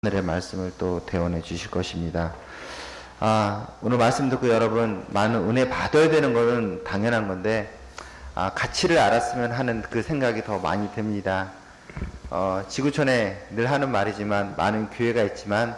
오늘의 말씀을 또 대원해 주실 것입니다. 오늘 말씀 듣고 여러분 많은 은혜 받아야 되는 것은 당연한 건데 가치를 알았으면 하는 그 생각이 더 많이 듭니다. 지구촌에 늘 하는 말이지만 많은 교회가 있지만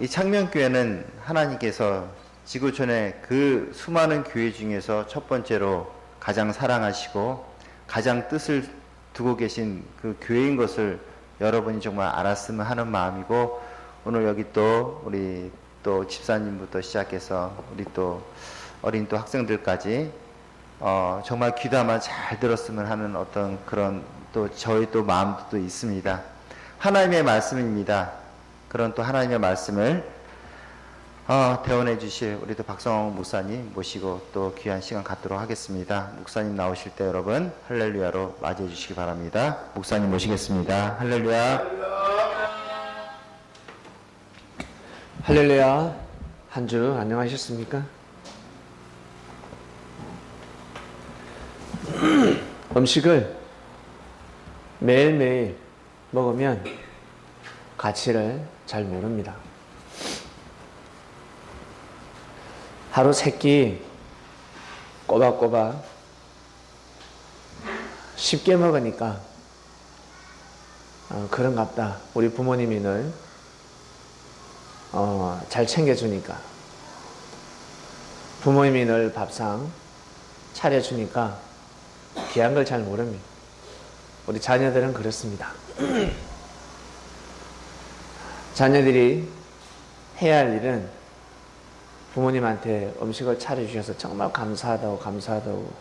이 창명교회는 하나님께서 지구촌의 그 수많은 교회 중에서 첫 번째로 가장 사랑하시고 가장 뜻을 두고 계신 그 교회인 것을 여러분이 정말 알았으면 하는 마음이고, 오늘 여기 또 우리 또 집사님부터 시작해서 우리 또 어린 또 학생들까지 정말 귀담아 잘 들었으면 하는 어떤 그런 또 저희 또 마음도 또 있습니다. 하나님의 말씀입니다. 그런 또 하나님의 말씀을 대원해 주실 우리 또 박성홍 목사님 모시고 또 귀한 시간 갖도록 하겠습니다. 목사님 나오실 때 여러분 할렐루야로 맞이해 주시기 바랍니다. 목사님 모시겠습니다. 할렐루야. 할렐루야. 한 주 안녕하셨습니까? 음식을 매일매일 먹으면 가치를 잘 모릅니다. 하루 세 끼 꼬박꼬박 쉽게 먹으니까 그런갑다. 우리 부모님이 늘 잘 챙겨주니까, 부모님이 늘 밥상 차려주니까 귀한 걸 잘 모릅니다. 우리 자녀들은 그렇습니다. 자녀들이 해야 할 일은 부모님한테 음식을 차려주셔서 정말 감사하다고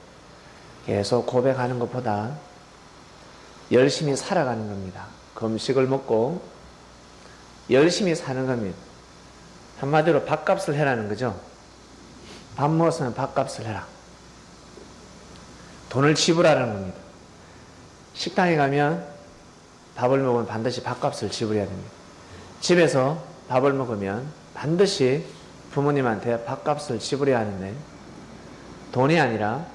계속 고백하는 것보다 열심히 살아가는 겁니다. 그 음식을 먹고 열심히 사는 겁니다. 한마디로 밥값을 해라는 거죠. 밥 먹었으면 밥값을 해라. 돈을 지불하라는 겁니다. 식당에 가면 밥을 먹으면 반드시 밥값을 지불해야 됩니다. 집에서 밥을 먹으면 반드시 부모님한테 밥값을 지불해야 하는데, 돈이 아니라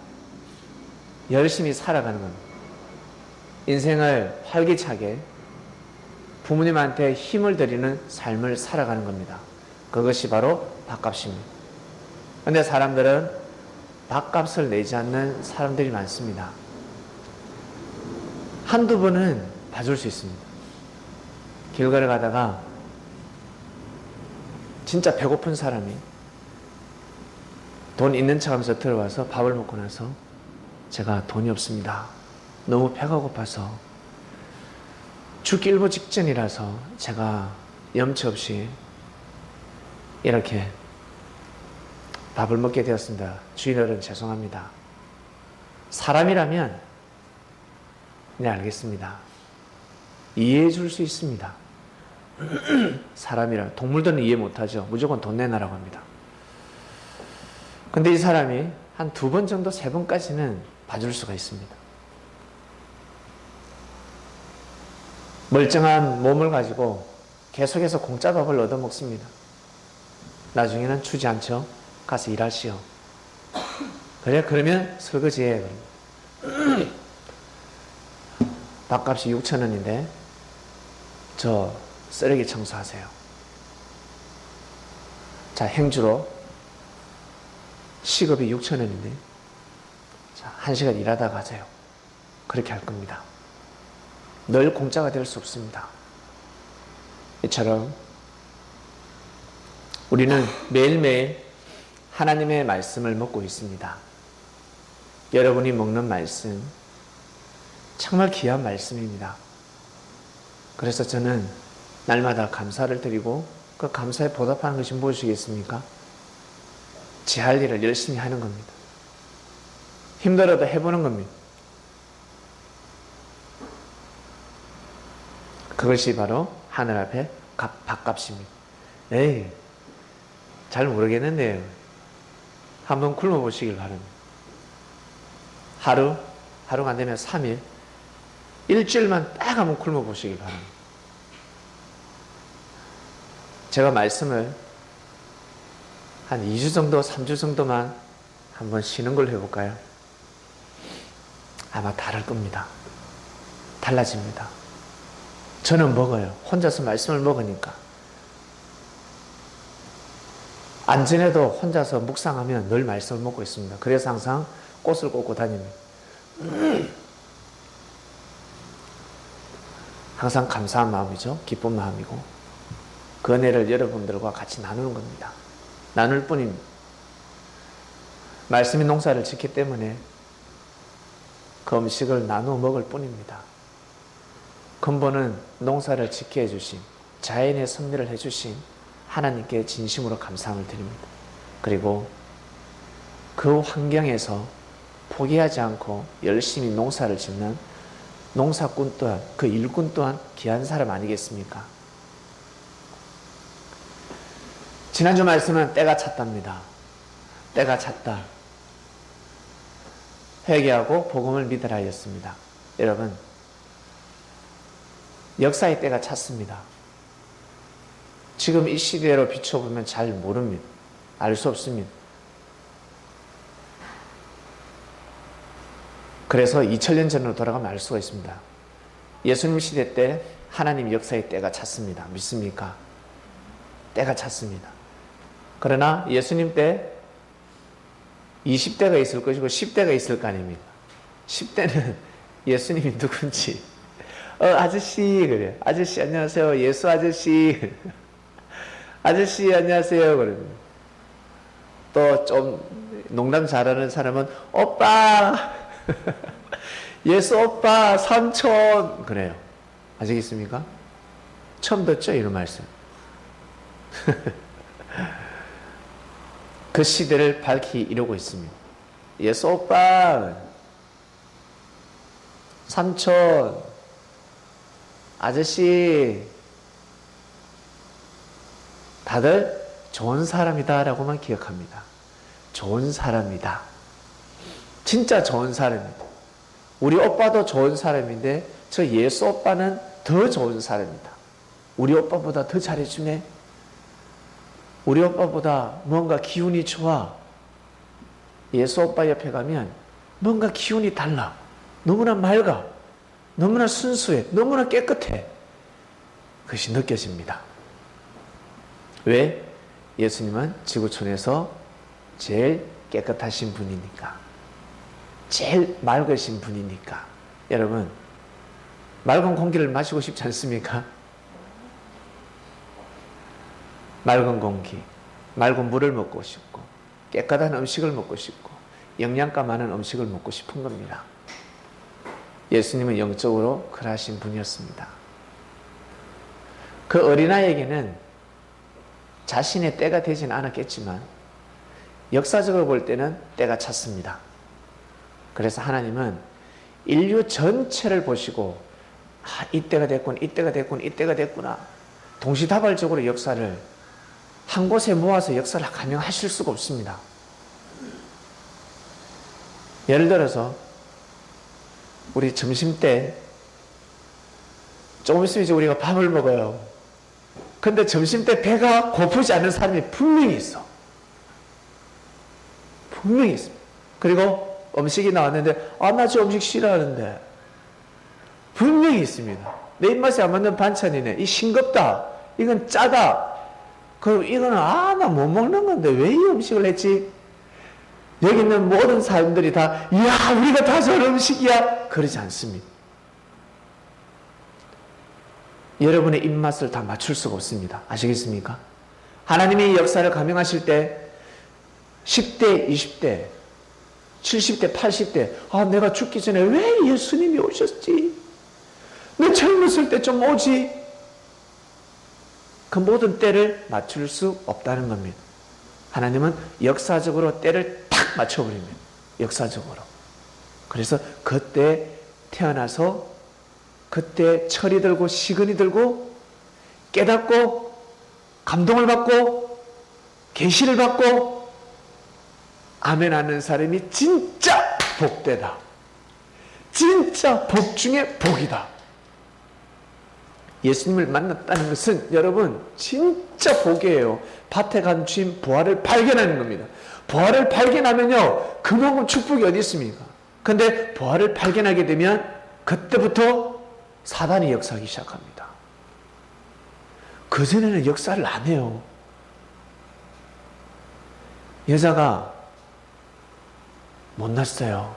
열심히 살아가는 겁니다. 인생을 활기차게 부모님한테 힘을 드리는 삶을 살아가는 겁니다. 그것이 바로 밥값입니다. 그런데 사람들은 밥값을 내지 않는 사람들이 많습니다. 한두 번은 봐줄 수 있습니다. 길 걸어가다가 진짜 배고픈 사람이 돈 있는 척하면서 들어와서 밥을 먹고 나서 제가 돈이 없습니다. 너무 배가 고파서 죽기 일보 직전이라서 제가 염치 없이 이렇게 밥을 먹게 되었습니다. 주인어른 죄송합니다. 사람이라면 네 알겠습니다. 이해해 줄 수 있습니다. 사람이라, 동물들은 이해 못하죠. 무조건 돈 내놔라고 합니다. 근데 이 사람이 한 두 번 정도, 세 번까지는 봐줄 수가 있습니다. 멀쩡한 몸을 가지고 계속해서 공짜 밥을 얻어먹습니다. 나중에는 주지 않죠. 가서 일하시오. 그래, 그러면 설거지해. 밥값이 6,000원인데 저 쓰레기 청소하세요. 자, 행주로 시급이 6,000원인데 자, 1시간 일하다 가세요. 그렇게 할 겁니다. 늘 공짜가 될 수 없습니다. 이처럼 우리는 매일매일 하나님의 말씀을 먹고 있습니다. 여러분이 먹는 말씀 정말 귀한 말씀입니다. 그래서 저는 날마다 감사를 드리고 그 감사에 보답하는 것이 무엇이겠습니까? 제 할 일을 열심히 하는 겁니다. 힘들어도 해보는 겁니다. 그것이 바로 하늘 앞에 밥값입니다. 에이, 잘 모르겠는데요. 한번 굶어보시길 바랍니다. 하루가 안 되면 3일, 일주일만 딱 한번 굶어보시길 바랍니다. 제가 말씀을 한 2주 정도, 3주 정도만 한번 쉬는 걸로 해볼까요? 아마 다를 겁니다. 달라집니다. 저는 먹어요. 혼자서 말씀을 먹으니까. 안전에도 혼자서 묵상하면 늘 말씀을 먹고 있습니다. 그래서 항상 꽃을 꽂고 다닙니다. 항상 감사한 마음이죠. 기쁜 마음이고 그 은혜를 여러분들과 같이 나누는 겁니다. 나눌 뿐입니다. 말씀이 농사를 짓기 때문에 그 음식을 나누어 먹을 뿐입니다. 근본은 농사를 짓게 해주신, 자연의 섭리를 해주신 하나님께 진심으로 감사함을 드립니다. 그리고 그 환경에서 포기하지 않고 열심히 농사를 짓는 농사꾼 또한, 그 일꾼 또한 귀한 사람 아니겠습니까? 지난주 말씀은 때가 찼답니다. 때가 찼다. 회개하고 복음을 믿으라 하였습니다. 여러분, 역사의 때가 찼습니다. 지금 이 시대로 비춰보면 잘 모릅니다. 알 수 없습니다. 그래서 2000년 전으로 돌아가면 알 수가 있습니다. 예수님 시대 때 하나님 역사의 때가 찼습니다. 믿습니까? 때가 찼습니다. 그러나 예수님 때 20대가 있을 것이고 10대가 있을 거 아닙니까? 10대는 예수님이 누군지 아저씨 그래요. 아저씨 안녕하세요. 예수 아저씨 아저씨 안녕하세요. 그러면 또 좀 농담 잘하는 사람은 오빠 예수 오빠 삼촌 그래요. 아시겠습니까? 처음 듣죠? 이런 말씀. 그 시대를 밝히 이루고 있습니다. 예수 오빠 삼촌 아저씨 다들 좋은 사람이다 라고만 기억합니다. 좋은 사람이다. 진짜 좋은 사람입니다. 우리 오빠도 좋은 사람인데 저 예수 오빠는 더 좋은 사람이다. 우리 오빠보다 더 잘해주네. 우리 오빠보다 뭔가 기운이 좋아. 예수 오빠 옆에 가면 뭔가 기운이 달라. 너무나 맑아. 너무나 순수해. 너무나 깨끗해. 그것이 느껴집니다. 왜? 예수님은 지구촌에서 제일 깨끗하신 분이니까. 제일 맑으신 분이니까. 여러분, 맑은 공기를 마시고 싶지 않습니까? 맑은 공기, 맑은 물을 먹고 싶고 깨끗한 음식을 먹고 싶고 영양가 많은 음식을 먹고 싶은 겁니다. 예수님은 영적으로 그러하신 분이었습니다. 그 어린아이에게는 자신의 때가 되지는 않았겠지만 역사적으로 볼 때는 때가 찼습니다. 그래서 하나님은 인류 전체를 보시고 이때가 됐군, 이때가 됐군, 이때가 됐구나 동시다발적으로 역사를 한 곳에 모아서 역사를 감행하실 수가 없습니다. 예를 들어서 우리 점심때 조금 있으면 이제 우리가 밥을 먹어요. 근데 점심때 배가 고프지 않는 사람이 분명히 있어. 분명히 있습니다. 그리고 음식이 나왔는데 나 저 음식 싫어하는데 분명히 있습니다. 내 입맛에 안 맞는 반찬이네. 이 싱겁다. 이건 짜다. 그리고 이거는 나 못 먹는 건데 왜 이 음식을 했지? 여기 있는 모든 사람들이 다 이야 우리가 다 저런 음식이야 그러지 않습니다. 여러분의 입맛을 다 맞출 수가 없습니다. 아시겠습니까? 하나님이 역사를 감행하실 때 10대, 20대, 70대, 80대 내가 죽기 전에 왜 예수님이 오셨지? 내 젊었을 때 좀 오지? 그 모든 때를 맞출 수 없다는 겁니다. 하나님은 역사적으로 때를 탁 맞춰버립니다. 역사적으로. 그래서 그때 태어나서 그때 철이 들고 시근이 들고 깨닫고 감동을 받고 계시를 받고 아멘 하는 사람이 진짜 복되다. 진짜 복 중에 복이다. 예수님을 만났다는 것은 여러분 진짜 복이에요. 밭에 간 주인 부활을 발견하는 겁니다. 부활을 발견하면요 그만큼 축복이 어디 있습니까? 근데 부활을 발견하게 되면 그때부터 사단이 역사하기 시작합니다. 그전에는 역사를 안 해요. 여자가 못났어요.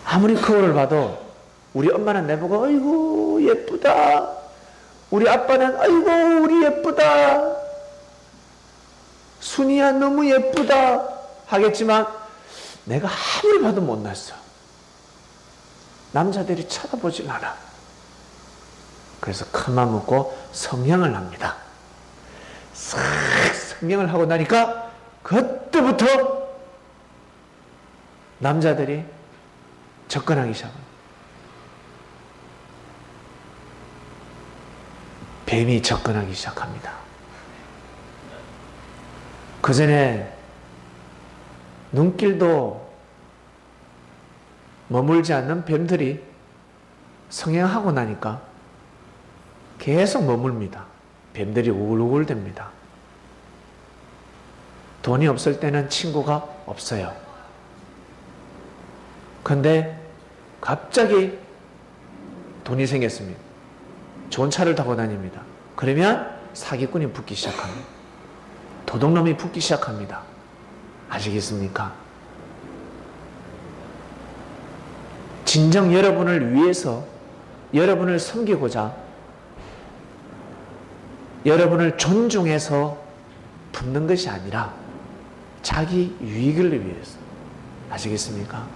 아무리 거울을 봐도 우리 엄마는 내보고 아이고 예쁘다. 우리 아빠는 아이고 우리 예쁘다. 순이야 너무 예쁘다 하겠지만 내가 아무리 봐도 못났어. 남자들이 쳐다보질 않아. 그래서 큰맘 먹고 성형을 합니다. 싹 성형을 하고 나니까 그때부터 남자들이 접근하기 시작합니다. 뱀이 접근하기 시작합니다. 그 전에 눈길도 머물지 않는 뱀들이 성형하고 나니까 계속 머물니다. 뱀들이 우글우글댑니다. 돈이 없을 때는 친구가 없어요. 근데 갑자기 돈이 생겼습니다. 좋은 차를 타고 다닙니다. 그러면 사기꾼이 붙기 시작합니다. 도둑놈이 붙기 시작합니다. 아시겠습니까? 진정 여러분을 위해서, 여러분을 섬기고자, 여러분을 존중해서 붙는 것이 아니라 자기 유익을 위해서, 아시겠습니까?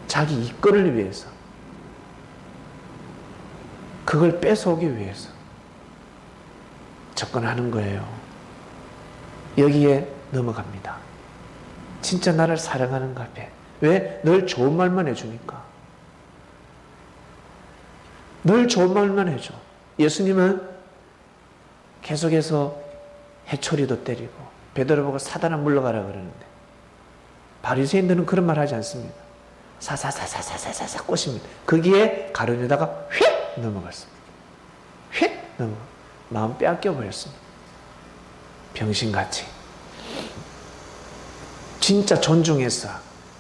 자기 이권을 위해서, 그걸 뺏어오기 위해서 접근하는 거예요. 여기에 넘어갑니다. 진짜 나를 사랑하는가 봐. 왜? 늘 좋은 말만 해주니까. 늘 좋은 말만 해줘. 예수님은 계속해서 해초리도 때리고 베드로 보고 사단아 물러가라 그러는데 바리새인들은 그런 말 하지 않습니다. 사사사사사사사 꼬십니다. 거기에 가룟유다가 휙 넘어갔습니다. 휙 넘어 마음 빼앗겨 버렸습니다. 병신같이. 진짜 존중해서,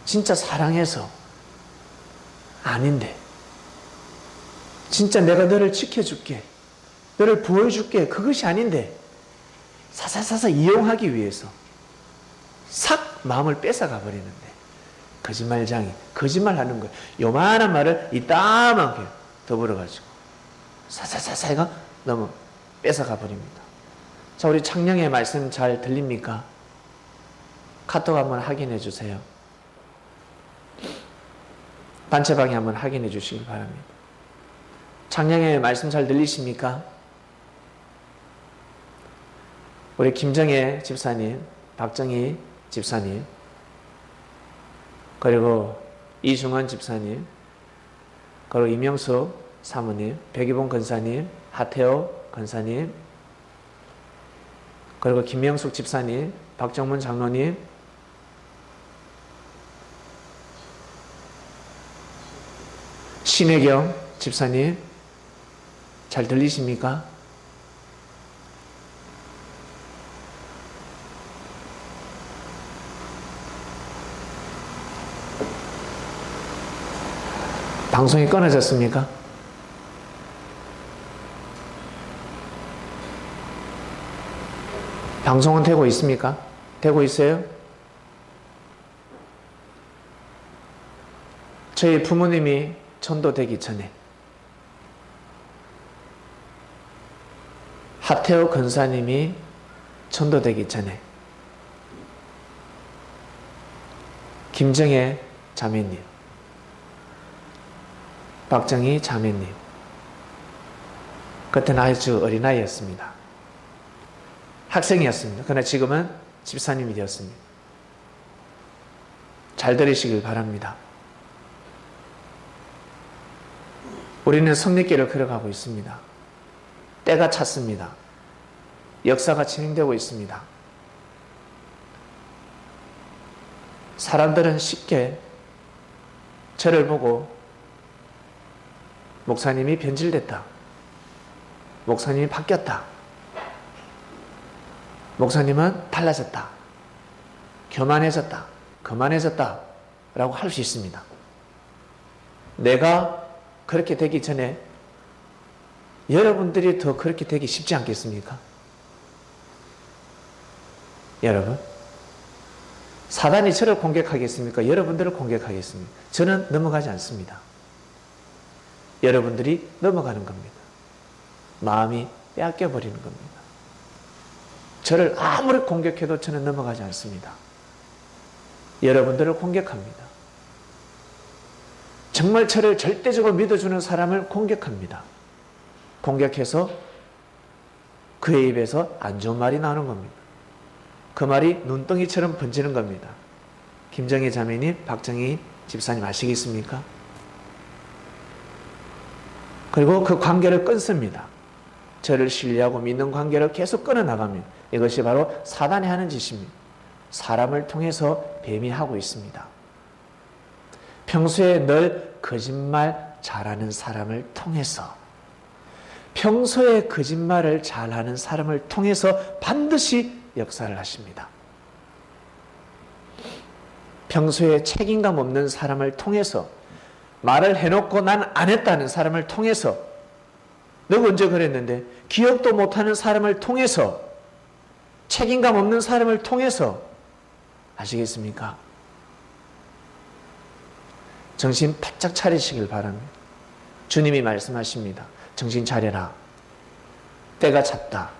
진짜 사랑해서 아닌데, 진짜 내가 너를 지켜줄게, 너를 보여줄게, 그것이 아닌데 사사사사 이용하기 위해서 싹 마음을 뺏어가 버리는데, 거짓말장이 거짓말하는 거예요. 요만한 말을 이따만큼 더불어가지고 사사사사가 너무 뺏어가 버립니다. 자, 우리 창령의 말씀 잘 들립니까? 카톡 한번 확인해 주세요. 단체방에 한번 확인해 주시기 바랍니다. 창령의 말씀 잘 들리십니까? 우리 김정혜 집사님, 박정희 집사님, 그리고 이중원 집사님, 그리고 이명숙 사모님, 백이봉 권사님, 하태호 권사님, 그리고 김명숙 집사님, 박정문 장로님, 신혜경 집사님, 잘 들리십니까? 방송이 끊어졌습니까? 방송은 되고 있습니까? 되고 있어요? 저희 부모님이 전도되기 전에 하태호 권사님이 전도되기 전에 김정혜 자매님, 박정희 자매님, 그때는 아주 어린아이였습니다. 학생이었습니다. 그러나 지금은 집사님이 되었습니다. 잘 들으시길 바랍니다. 우리는 성례길을 걸어가고 있습니다. 때가 찼습니다. 역사가 진행되고 있습니다. 사람들은 쉽게 저를 보고 목사님이 변질됐다, 목사님이 바뀌었다, 목사님은 달라졌다, 교만해졌다, 거만해졌다 라고 할 수 있습니다. 내가 그렇게 되기 전에 여러분들이 더 그렇게 되기 쉽지 않겠습니까? 여러분, 사단이 저를 공격하겠습니까? 여러분들을 공격하겠습니까? 저는 넘어가지 않습니다. 여러분들이 넘어가는 겁니다. 마음이 빼앗겨버리는 겁니다. 저를 아무리 공격해도 저는 넘어가지 않습니다. 여러분들을 공격합니다. 정말 저를 절대적으로 믿어주는 사람을 공격합니다. 공격해서 그의 입에서 안 좋은 말이 나오는 겁니다. 그 말이 눈덩이처럼 번지는 겁니다. 김정희 자매님, 박정희 집사님 아시겠습니까? 그리고 그 관계를 끊습니다. 저를 신뢰하고 믿는 관계를 계속 끊어나갑니다. 이것이 바로 사단이 하는 짓입니다. 사람을 통해서 뱀이 하고 있습니다. 평소에 늘 거짓말 잘하는 사람을 통해서, 평소에 거짓말을 잘하는 사람을 통해서 반드시 역사를 하십니다. 평소에 책임감 없는 사람을 통해서, 말을 해놓고 난 안 했다는 사람을 통해서, 너가 언제 그랬는데, 기억도 못하는 사람을 통해서, 책임감 없는 사람을 통해서, 아시겠습니까? 정신 바짝 차리시길 바랍니다. 주님이 말씀하십니다. 정신 차려라. 때가 찼다.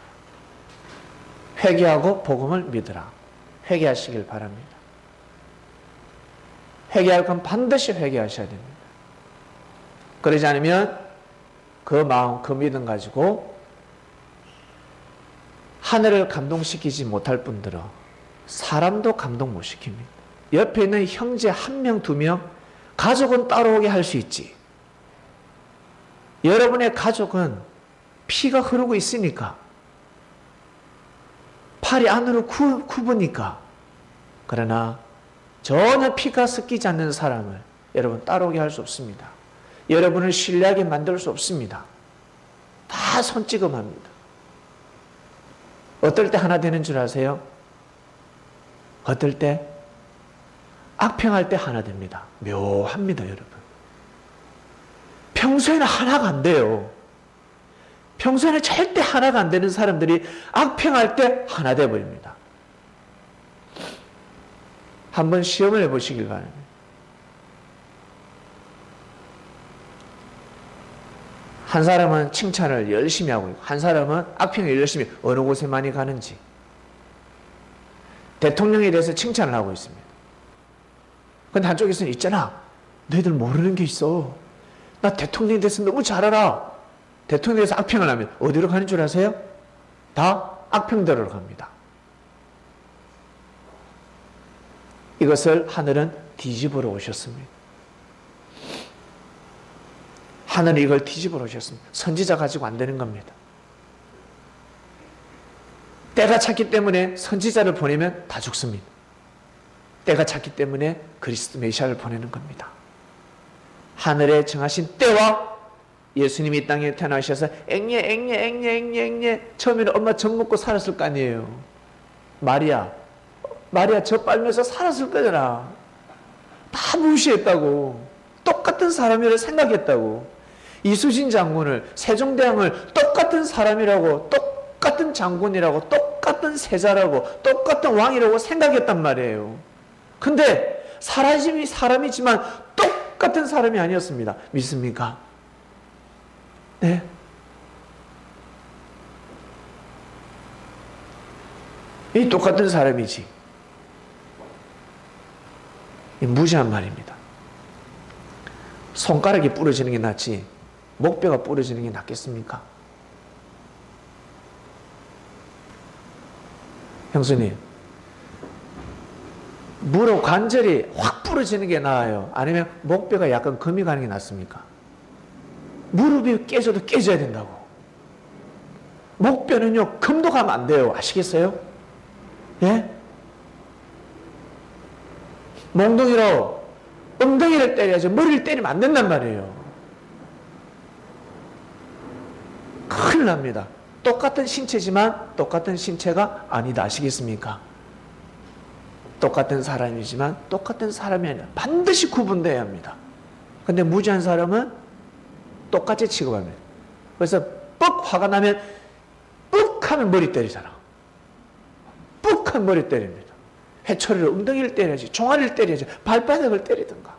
회개하고 복음을 믿으라. 회개하시길 바랍니다. 회개할 건 반드시 회개하셔야 됩니다. 그러지 않으면 그 마음, 그 믿음 가지고 하늘을 감동시키지 못할 뿐더러 사람도 감동 못 시킵니다. 옆에 있는 형제 한 명, 두 명, 가족은 따라오게 할 수 있지. 여러분의 가족은 피가 흐르고 있으니까, 팔이 안으로 굽으니까. 그러나 전혀 피가 섞이지 않는 사람을 여러분 따라오게 할 수 없습니다. 여러분을 신뢰하게 만들 수 없습니다. 다 손찌검합니다. 어떨 때 하나 되는 줄 아세요? 어떨 때? 악평할 때 하나 됩니다. 묘합니다, 여러분. 평소에는 하나가 안 돼요. 평소에는 절대 하나가 안 되는 사람들이 악평할 때 하나 돼버립니다. 한번 시험을 해보시길 바랍니다. 한 사람은 칭찬을 열심히 하고 있고, 한 사람은 악평을 열심히 어느 곳에 많이 가는지. 대통령에 대해서 칭찬을 하고 있습니다. 근데 한쪽에서는 있잖아, 너희들 모르는 게 있어. 나 대통령에 대해서 너무 잘 알아. 대통령에 대해서 악평을 하면 어디로 가는 줄 아세요? 다 악평대로로 갑니다. 이것을 하늘은 뒤집으러 오셨습니다. 하늘은 이걸 뒤집으러 오셨습니다. 선지자 가지고 안 되는 겁니다. 때가 찼기 때문에 선지자를 보내면 다 죽습니다. 때가 찼기 때문에 그리스도 메시아를 보내는 겁니다. 하늘에 정하신 때와 예수님이 이 땅에 태어나셔서 앵예 처음에는 엄마 젖 먹고 살았을 거 아니에요. 마리아 젖 빨면서 살았을 거잖아. 다 무시했다고. 똑같은 사람이라 생각했다고. 이수진 장군을, 세종대왕을 똑같은 사람이라고, 똑같은 장군이라고, 똑같은 세자라고, 똑같은 왕이라고 생각했단 말이에요. 근데 사람이지만 똑같은 사람이 아니었습니다. 믿습니까? 네. 이 똑같은 사람이지. 이 무지한 말입니다. 손가락이 부러지는 게 낫지 목뼈가 부러지는 게 낫겠습니까? 형수님, 무릎 관절이 확 부러지는 게 나아요? 아니면 목뼈가 약간 금이 가는 게 낫습니까? 무릎이 깨져도 깨져야 된다고. 목뼈는요, 금도 가면 안 돼요. 아시겠어요? 예? 몽둥이로 엉덩이를 때려야지 머리를 때리면 안 된단 말이에요. 큰일 납니다. 똑같은 신체지만 똑같은 신체가 아니다. 아시겠습니까? 똑같은 사람이지만 똑같은 사람이 아니라 반드시 구분되어야 합니다. 근데 무지한 사람은 똑같이 취급합니다. 그래서 뻑 화가 나면 뻑 하면 머리 때리잖아. 뻑 하면 머리 때립니다. 해초리를 엉덩이를 때려야지, 종아리를 때려야지, 발바닥을 때리든가.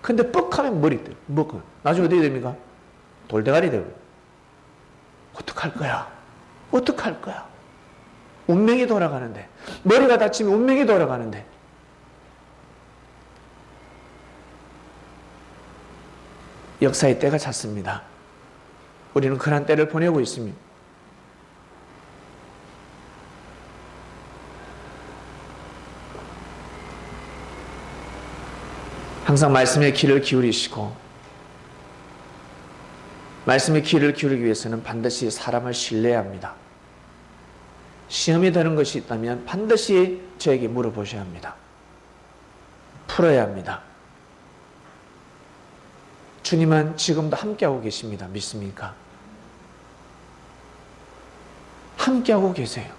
근데 뻑 하면 머리 때려. 뻑. 나중에 어떻게 됩니까? 돌대가리 되고. 어떡할 거야? 어떡할 거야? 운명이 돌아가는데. 머리가 다치면 운명이 돌아가는데. 역사의 때가 찼습니다. 우리는 그런 때를 보내고 있습니다. 항상 말씀에 귀를 기울이시고, 말씀에 귀를 기울이기 위해서는 반드시 사람을 신뢰해야 합니다. 시험이 되는 것이 있다면 반드시 저에게 물어보셔야 합니다. 풀어야 합니다. 주님은 지금도 함께하고 계십니다. 믿습니까? 함께하고 계세요.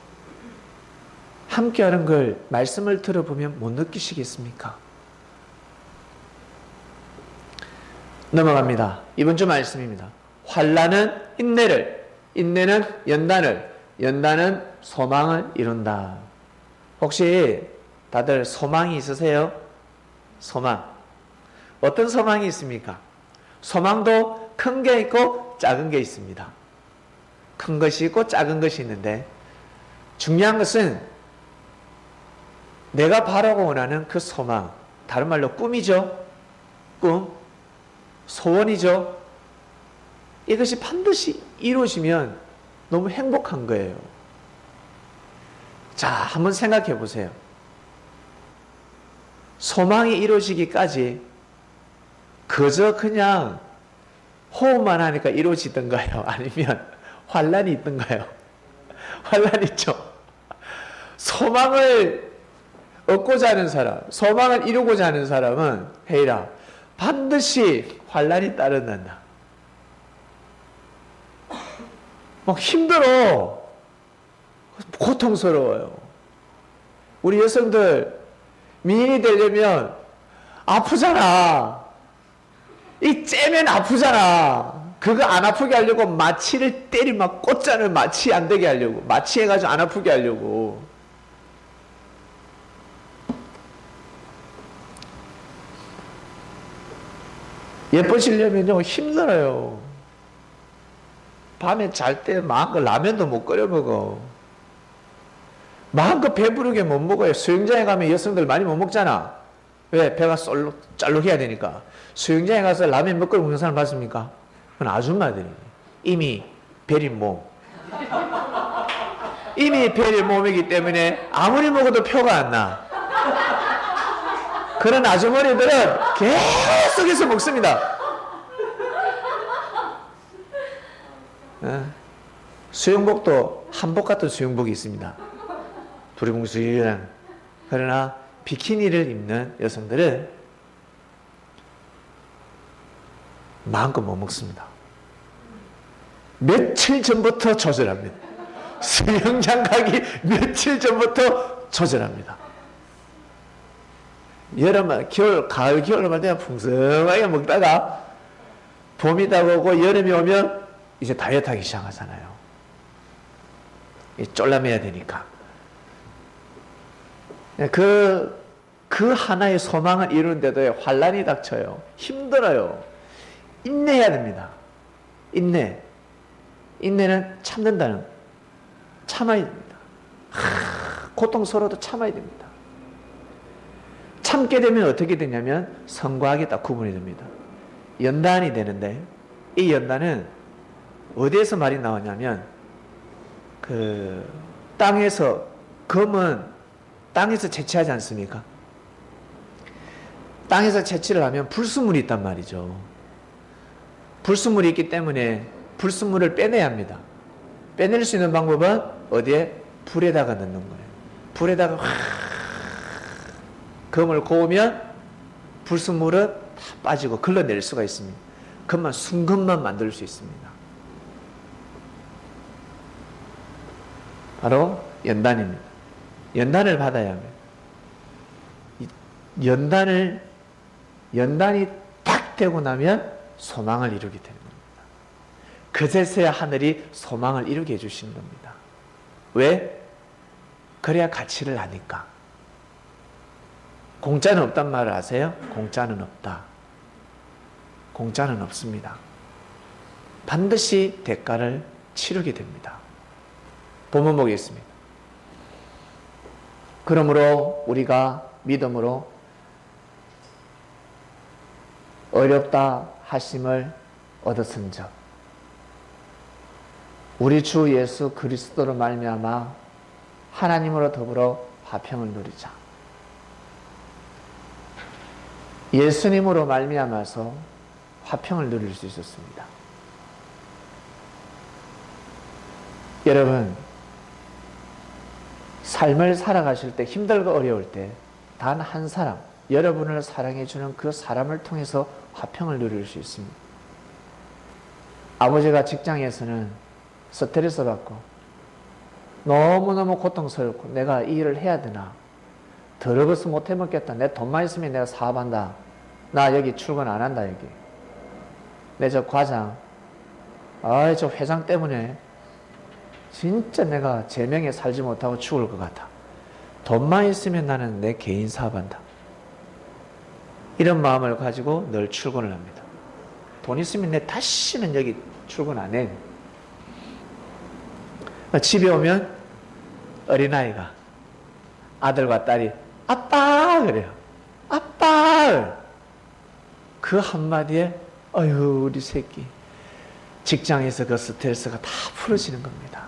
함께하는 걸 말씀을 들어보면 못 느끼시겠습니까? 넘어갑니다. 이번 주 말씀입니다. 환난은 인내를, 인내는 연단을, 연단은 소망을 이룬다. 혹시 다들 소망이 있으세요? 소망. 어떤 소망이 있습니까? 소망도 큰 게 있고 작은 게 있습니다. 큰 것이 있고 작은 것이 있는데, 중요한 것은 내가 바라고 원하는 그 소망, 다른 말로 꿈이죠. 꿈, 소원이죠. 이것이 반드시 이루어지면 너무 행복한 거예요. 자, 한번 생각해 보세요. 소망이 이루어지기까지 그저 그냥 호흡만 하니까 이루어지던가요? 아니면 환란이 있던가요? 환란이 있죠. 소망을 얻고자 하는 사람, 소망을 이루고자 하는 사람은 헤이라 반드시 환란이 따른단다. 막 힘들어. 고통스러워요. 우리 여성들 미인이 되려면 아프잖아. 이 째면 아프잖아. 그거 안 아프게 하려고 마취를 때리면 꽂자는 마취 안 되게 하려고. 마취해가지고 안 아프게 하려고. 예뻐지려면요 힘들어요. 밤에 잘 때 마음껏 라면도 못 끓여 먹어. 마음껏 배부르게 못 먹어요. 수영장에 가면 여성들 많이 못 먹잖아. 왜? 배가 짤룩해야 되니까. 수영장에 가서 라면 먹고 먹는 사람 봤습니까? 그건 아줌마들이. 이미 베린 몸. 이미 베린 몸이기 때문에 아무리 먹어도 표가 안 나. 그런 아주머니들은 계속해서 먹습니다. 수영복도 한복 같은 수영복이 있습니다. 두리뭉술한. 그러나 비키니를 입는 여성들은 마음껏 못 먹습니다. 며칠 전부터 조절합니다. 수영장 가기 며칠 전부터 조절합니다. 여름만, 겨울, 가을, 겨울만 되면 풍성하게 먹다가 봄이 다가오고 여름이 오면 이제 다이어트 하기 시작하잖아요. 쫄라매야 되니까. 그 하나의 소망을 이루는데도 환란이 닥쳐요. 힘들어요. 인내해야 됩니다. 인내. 인내는 참는다는, 참아야 됩니다. 고통스러워도 참아야 됩니다. 참게 되면 어떻게 되냐면 성과하게 딱 구분이 됩니다. 연단이 되는데, 이 연단은 어디에서 말이 나오냐면 땅에서, 검은 땅에서 채취하지 않습니까? 땅에서 채취를 하면 불순물이 있단 말이죠. 불순물이 있기 때문에 불순물을 빼내야 합니다. 빼낼 수 있는 방법은 어디에? 불에다가 넣는 거예요. 불에다가 검을 고우면 불순물은 다 빠지고 걸러낼 수가 있습니다. 그것만 순금만 만들 수 있습니다. 바로 연단입니다. 연단을 받아야 합니다. 연단이 딱 되고 나면 소망을 이루게 되는 겁니다. 그제서야 하늘이 소망을 이루게 해주시는 겁니다. 왜? 그래야 가치를 아니까. 공짜는 없단 말을 아세요? 공짜는 없다. 공짜는 없습니다. 반드시 대가를 치르게 됩니다. 본문 보겠습니다. 그러므로 우리가 믿음으로 어렵다 하심을 얻었은즉 우리 주 예수 그리스도로 말미암아 하나님으로 더불어 화평을 누리자. 예수님으로 말미암아서 화평을 누릴 수 있었습니다. 여러분, 삶을 살아가실 때 힘들고 어려울 때 단 한 사람, 여러분을 사랑해주는 그 사람을 통해서 화평을 누릴 수 있습니다. 아버지가 직장에서는 스트레스 받고 너무너무 고통스럽고 내가 이 일을 해야 되나, 더러워서 못 해먹겠다, 내 돈만 있으면 내가 사업한다, 나 여기 출근 안 한다, 여기 내 저 과장, 저 회장 때문에 진짜 내가 제명에 살지 못하고 죽을 것 같아, 돈만 있으면 나는 내 개인 사업한다, 이런 마음을 가지고 늘 출근을 합니다. 돈 있으면 내 다시는 여기 출근 안 해. 집에 오면 어린아이가, 아들과 딸이 아빠 그래요. 아빠. 그 한마디에 아유 우리 새끼, 직장에서 그 스트레스가 다 풀어지는 겁니다.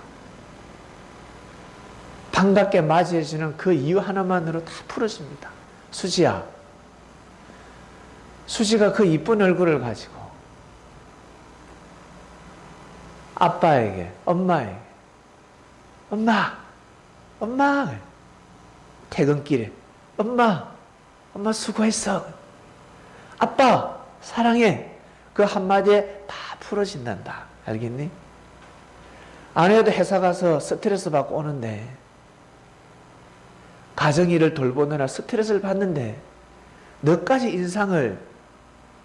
반갑게 맞이해주는 그 이유 하나만으로 다 풀어집니다. 수지야, 수지가 그 이쁜 얼굴을 가지고 아빠에게, 엄마에게, 엄마, 퇴근길에 엄마 수고했어, 아빠 사랑해, 그 한마디에 다 풀어진단다. 알겠니? 아내도 회사 가서 스트레스 받고 오는데, 가정일을 돌보느라 스트레스를 받는데 너까지 인상을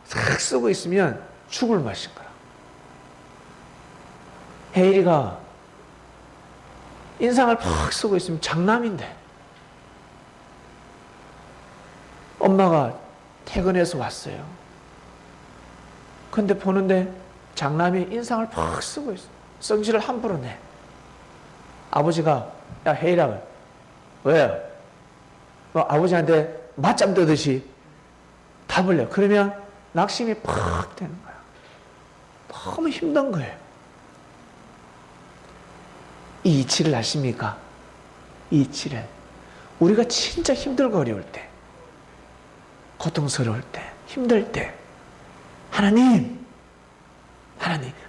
싹 쓰고 있으면 죽을 맛인 거라. 혜일이가 인상을 팍 쓰고 있으면 장남인데, 엄마가 퇴근해서 왔어요. 근데 보는데 장남이 인상을 팍 쓰고 있어. 성질을 함부로 내. 아버지가 야 혜일아, 왜? 아버지한테 맞짱 뜨듯이 답을 내. 그러면 낙심이 팍 되는 거야. 너무 힘든 거예요. 이 이치를 아십니까? 이 이치를. 우리가 진짜 힘들고 어려울 때, 고통스러울 때, 힘들 때 하나님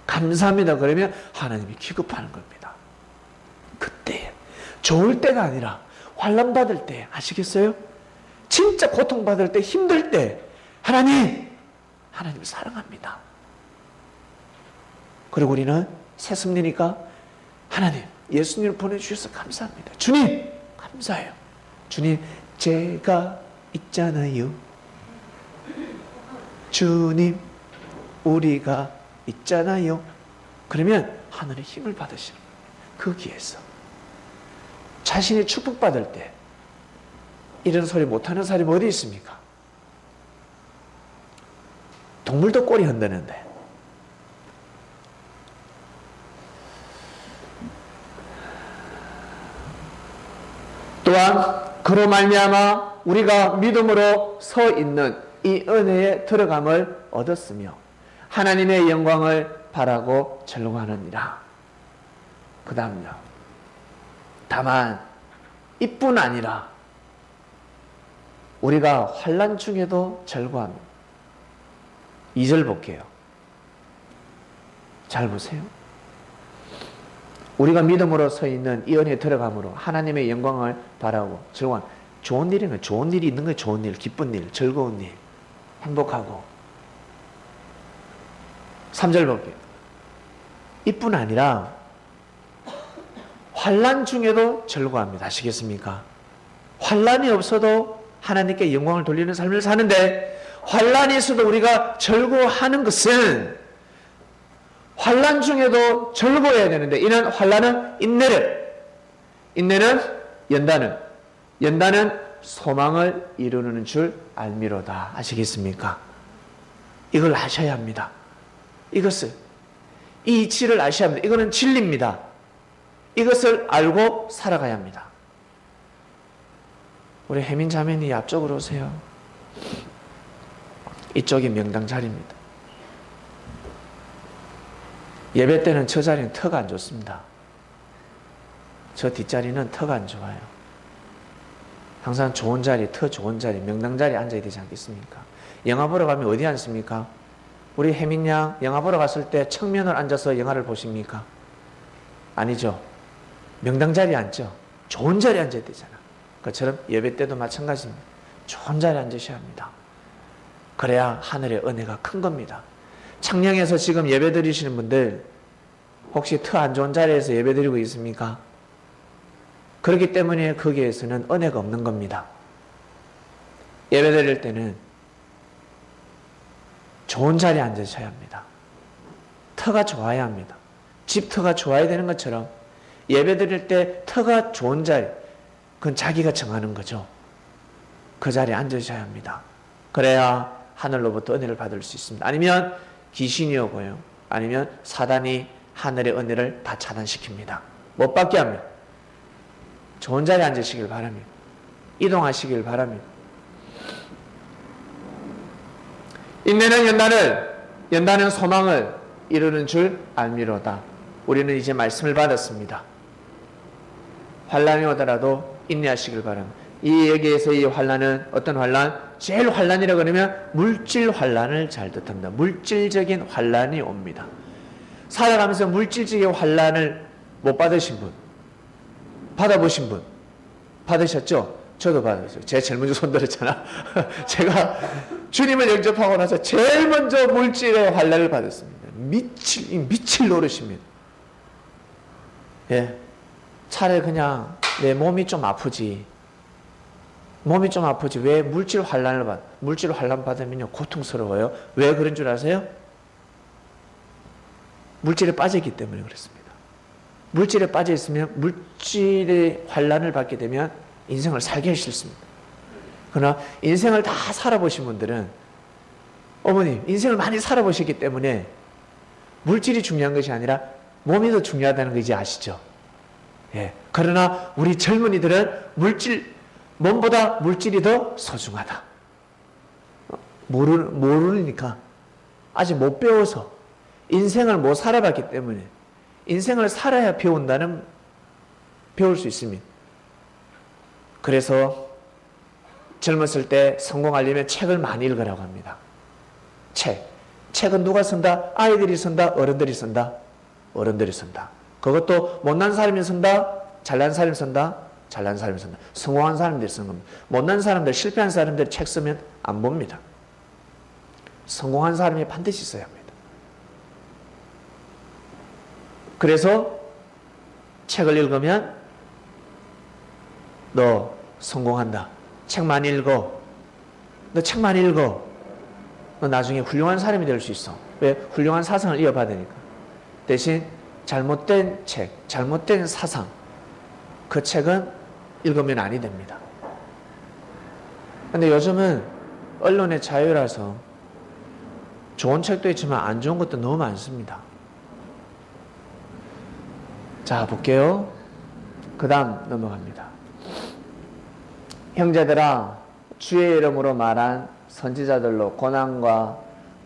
감사합니다 그러면 하나님이 기급하는 겁니다. 그때 좋을 때가 아니라 환난 받을 때, 아시겠어요? 진짜 고통받을 때, 힘들 때 하나님 사랑합니다. 그리고 우리는 새순리니까 하나님 예수님을 보내주셔서 감사합니다. 주님 감사해요. 주님 제가 있잖아요. 주님 우리가 있잖아요. 그러면 하늘의 힘을 받으시는 거예요. 거기에서 자신이 축복받을 때 이런 소리 못하는 사람이 어디 있습니까? 동물도 꼬리 흔드는데. 또한 그로 말미암아 우리가 믿음으로 서 있는 이 은혜에 들어감을 얻었으며 하나님의 영광을 바라고 절로하느니라. 그 다음요. 다만 이뿐 아니라 우리가 환난 중에도 절구합니다. 2절 볼게요. 잘 보세요. 우리가 믿음으로 서 있는 이 은혜에 들어감으로 하나님의 영광을 바라고 즐거운, 좋은 일이면 좋은 일이 있는 거예요. 좋은 일, 기쁜 일, 즐거운 일, 행복하고. 3절 볼게요. 이뿐 아니라 환난 중에도 즐거워합니다. 아시겠습니까? 환난이 없어도 하나님께 영광을 돌리는 삶을 사는데, 환난이 있어도 우리가 즐거워하는 것은 환난 중에도 즐거워해야 되는데 이는 환난은 인내는 연단은 소망을 이루는 줄 알미로다. 아시겠습니까? 이걸 아셔야 합니다. 이 이치를 아셔야 합니다. 이거는 진리입니다. 이것을 알고 살아가야 합니다. 우리 혜민 자매님 앞쪽으로 오세요. 이쪽이 명당 자리입니다. 예배 때는 저 자리는 턱 안 좋습니다. 저 뒷자리는 턱 안 좋아요. 항상 좋은 자리, 터 좋은 자리, 명당 자리에 앉아야 되지 않겠습니까? 영화 보러 가면 어디 앉습니까? 우리 혜민 양 영화 보러 갔을 때 측면을 앉아서 영화를 보십니까? 아니죠. 명당 자리에 앉죠. 좋은 자리에 앉아야 되잖아. 그처럼 예배 때도 마찬가지입니다. 좋은 자리에 앉으셔야 합니다. 그래야 하늘의 은혜가 큰 겁니다. 창녕에서 지금 예배 드리시는 분들 혹시 터 안 좋은 자리에서 예배 드리고 있습니까? 그렇기 때문에 거기에서는 은혜가 없는 겁니다. 예배 드릴 때는 좋은 자리에 앉으셔야 합니다. 터가 좋아야 합니다. 집 터가 좋아야 되는 것처럼 예배 드릴 때 터가 좋은 자리, 그건 자기가 정하는 거죠. 그 자리에 앉으셔야 합니다. 그래야 하늘로부터 은혜를 받을 수 있습니다. 아니면 귀신이 오고요. 아니면 사단이 하늘의 은혜를 다 차단시킵니다. 못 받게 합니다. 좋은 자리에 앉으시길 바랍니다. 이동하시길 바랍니다. 인내는 연단은 소망을 이루는 줄 알미로다. 우리는 이제 말씀을 받았습니다. 환난이 오더라도 인내하시길 바랍니다. 이 여기에서 이 환난은 어떤 환난? 제일 환난이라고 그러면 물질 환난을 잘 뜻합니다. 물질적인 환난이 옵니다. 살아가면서 물질적인 환난을 못 받으신 분, 받아보신 분, 받으셨죠? 저도 받았어요. 제가 제일 먼저 손들었잖아. 제가 주님을 영접하고 나서 제일 먼저 물질의 환난을 받았습니다. 미칠 노릇입니다. 예. 차라리 그냥 내 몸이 좀 아프지. 왜 물질 환난을 물질 환난 받으면요 고통스러워요. 왜 그런 줄 아세요? 물질에 빠져있기 때문에 그렇습니다. 물질에 빠져 있으면 물질의 환난을 받게 되면 인생을 살기 싫습니다. 그러나 인생을 다 살아보신 분들은 어머님 인생을 많이 살아보셨기 때문에 물질이 중요한 것이 아니라 몸이 더 중요하다는 거 이제 아시죠? 예. 그러나 우리 젊은이들은 몸보다 물질이 더 소중하다. 모르니까 아직 못 배워서 인생을 못 살아봤기 때문에 인생을 살아야 배울 수 있습니다. 그래서 젊었을 때 성공하려면 책을 많이 읽으라고 합니다. 책은 누가 쓴다? 아이들이 쓴다? 어른들이 쓴다? 어른들이 쓴다. 그것도 못난 사람이 쓴다? 잘난 사람이 쓴다? 잘난 사람이 쓴다. 성공한 사람들이 쓰는 겁니다. 못난 사람들, 실패한 사람들이 책 쓰면 안 봅니다. 성공한 사람이 반드시 써야 합니다. 그래서 책을 읽으면 너 성공한다. 책 많이 읽어. 너 책 많이 읽어. 너 나중에 훌륭한 사람이 될 수 있어. 왜? 훌륭한 사상을 이어받으니까. 대신 잘못된 책, 잘못된 사상, 그 책은 읽으면 아니 됩니다. 근데 요즘은 언론의 자유라서 좋은 책도 있지만 안 좋은 것도 너무 많습니다. 자, 볼게요. 그 다음 넘어갑니다. 형제들아, 주의 이름으로 말한 선지자들로 고난과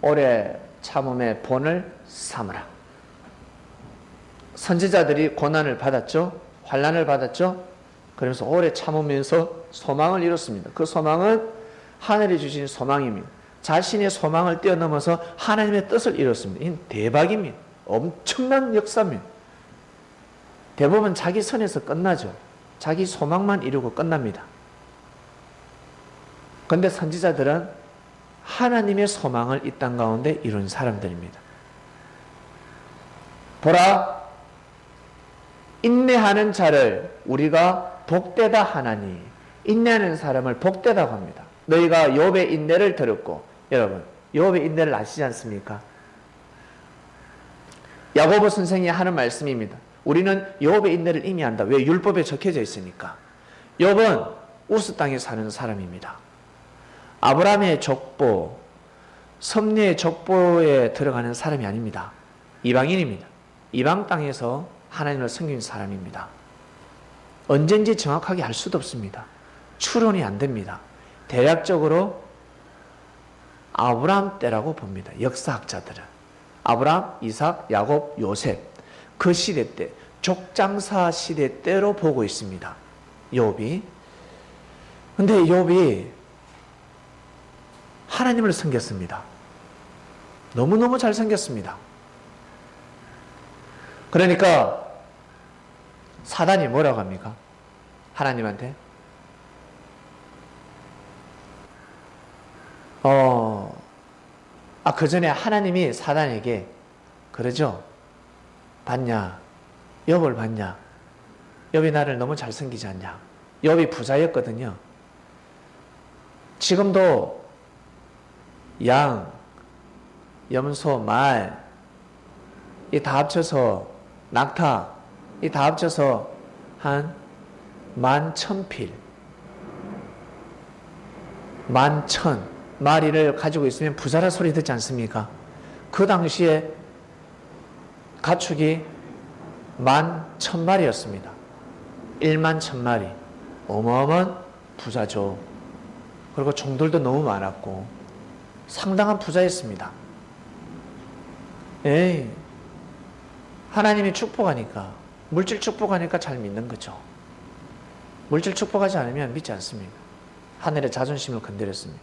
오래 참음의 본을 삼으라. 선지자들이 고난을 받았죠. 환난을 받았죠. 그러면서 오래 참으면서 소망을 이뤘습니다. 그 소망은 하늘이 주신 소망입니다. 자신의 소망을 뛰어넘어서 하나님의 뜻을 이뤘습니다. 이건 대박입니다. 엄청난 역사입니다. 대부분 자기 선에서 끝나죠. 자기 소망만 이루고 끝납니다. 그런데 선지자들은 하나님의 소망을 이 땅 가운데 이룬 사람들입니다. 보라, 인내하는 자를 우리가 복되다 하나니, 인내하는 사람을 복되다고 합니다. 너희가 욥의 인내를 들었고, 여러분 욥의 인내를 아시지 않습니까? 야고보 선생이 하는 말씀입니다. 우리는 욥의 인내를 이미 안다. 왜? 율법에 적혀져 있으니까. 욥은 우스 땅에 사는 사람입니다. 아브라함의 족보, 섭리의 족보에 들어가는 사람이 아닙니다. 이방인입니다. 이방 땅에서 하나님을 섬긴 사람입니다. 언젠지 정확하게 알 수도 없습니다. 추론이 안 됩니다. 대략적으로 아브라함 때라고 봅니다. 역사학자들은. 아브라함, 이삭, 야곱, 요셉. 그 시대 때, 족장사 시대 때로 보고 있습니다. 욥이. 근데 욥이 하나님을 섬겼습니다. 너무너무 잘 섬겼습니다. 그러니까 사단이 뭐라고 합니까? 하나님한테 그 전에 하나님이 사단에게 그러죠. 봤냐? 욥을 봤냐? 욥이 나를 너무 잘 섬기지 않냐? 욥이 부자였거든요. 지금도 양, 염소, 말, 이 다 합쳐서 낙타, 이 다 합쳐서 한 11,000필, 11,000 마리를 가지고 있으면 부자라 소리 듣지 않습니까? 그 당시에 가축이 11,000마리였습니다. 11,000마리. 어마어마한 부자죠. 그리고 종들도 너무 많았고 상당한 부자였습니다. 에이, 하나님이 축복하니까, 물질 축복하니까 잘 믿는 거죠. 물질 축복하지 않으면 믿지 않습니다. 하늘의 자존심을 건드렸습니다.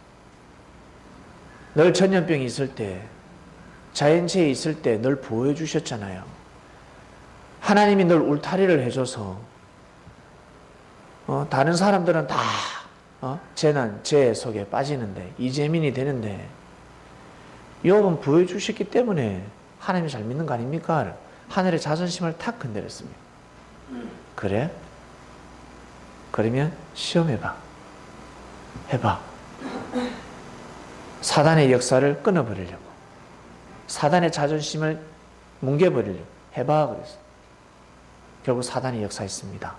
널 전염병이 있을 때, 자연재해 있을 때 널 보호해 주셨잖아요. 하나님이 널 울타리를 해줘서 다른 사람들은 다 재난, 재해 속에 빠지는데 이재민이 되는데 욥은 보여주셨기 때문에 하나님이 잘 믿는 거 아닙니까? 하늘의 자존심을 탁 건드렸습니다. 그래? 그러면 시험해봐. 해봐. 사단의 역사를 끊어버리려고, 사단의 자존심을 뭉개버리려고 해봐 그랬어. 결국 사단이 역사했습니다.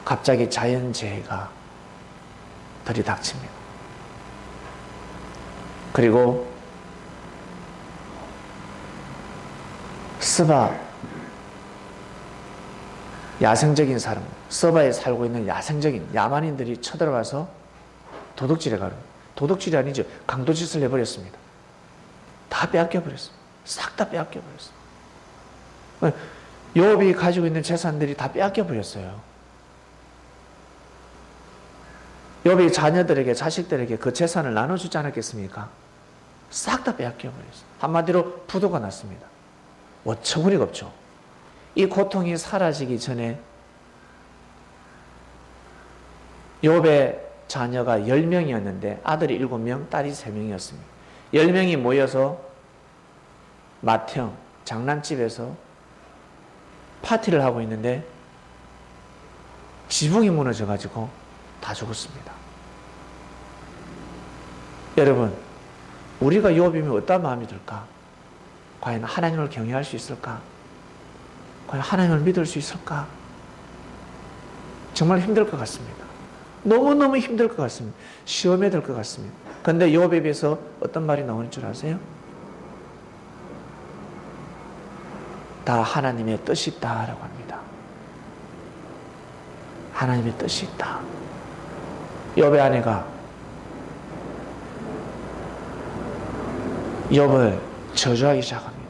갑자기 자연재해가 들이닥칩니다. 그리고 서바, 야생적인 사람, 서바에 살고 있는 야생적인 야만인들이 쳐들어가서 도둑질에 가는, 도둑질이 아니죠. 강도짓을 해버렸습니다. 다 빼앗겨버렸습니다. 싹 다 빼앗겨버렸습니다. 욥이 가지고 있는 재산들이 다 빼앗겨버렸어요. 욥이 자녀들에게, 자식들에게 그 재산을 나눠주지 않았겠습니까? 싹 다 빼앗겨버렸어요. 한마디로 부도가 났습니다. 어처구니가 없죠. 이 고통이 사라지기 전에 욥의 자녀가 10명이었는데 아들이 7명, 딸이 3명이었습니다. 10명이 모여서 맏형, 장난집에서 파티를 하고 있는데 지붕이 무너져가지고 다 죽었습니다. 여러분, 우리가 욥이면 어떤 마음이 들까? 과연 하나님을 경외할 수 있을까? 과연 하나님을 믿을 수 있을까? 정말 힘들 것 같습니다. 너무너무 힘들 것 같습니다. 시험에 들 것 같습니다. 그런데 욥에 비해서 어떤 말이 나오는 줄 아세요? 다 하나님의 뜻이 있다라고 합니다. 하나님의 뜻이 있다. 욥의 아내가 욥을 저주하기 시작합니다.